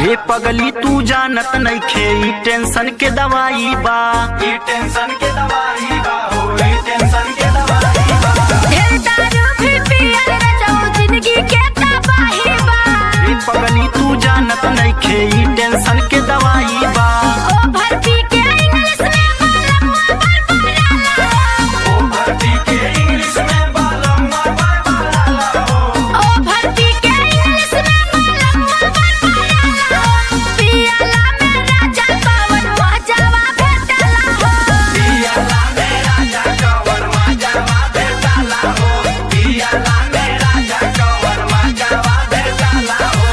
रे पगली तू जानत नइखे ई टेंशन के दवाई बा, ई टेंशन के दवाई बा, हो ई टेंशन के दवाई बा। ढेर दारू भी पियल रजऊ जिंदगी के तबाही बा। रे पगली तू जानत नइखे ई टेंशन के दवाई बा। ओवर पी के इंग्लिश में बालम्मा बड़बड़ाला हो। ओवर पी के इंग्लिश में बालम्मा बड़बड़ाला हो। ओवर पी के इंग्लिश में बालम्मा बड़बड़ाला हो। पियला में राजा कवन मजावा भेटला हो। पियला में राजा कवन मजावा भेटला हो। पियला में राजा कवन मजावा भेटला हो।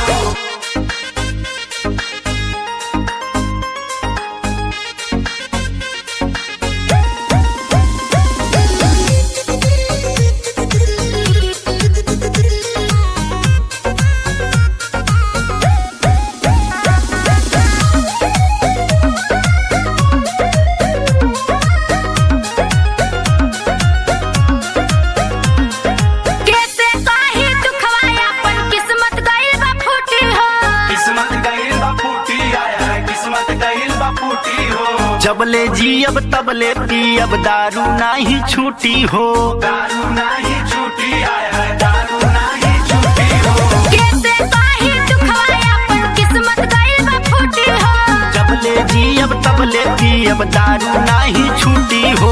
कैसे काहे दुखवा अपन किस्मत गइल बा फूटी हो। किस्मत गइल बा फूटी, आया है किस्मत गइल बा फूटी हो। जबले जियब तबले पियब दारू नाही छूटी हो। दारू नाही छूटी, आया है दारू नाही छूटी हो। कैसे काहे दुखवा अपन किस्मत गइल बा फूटी हो। जबले जियब तबले पियब दारू नाही छूटी हो।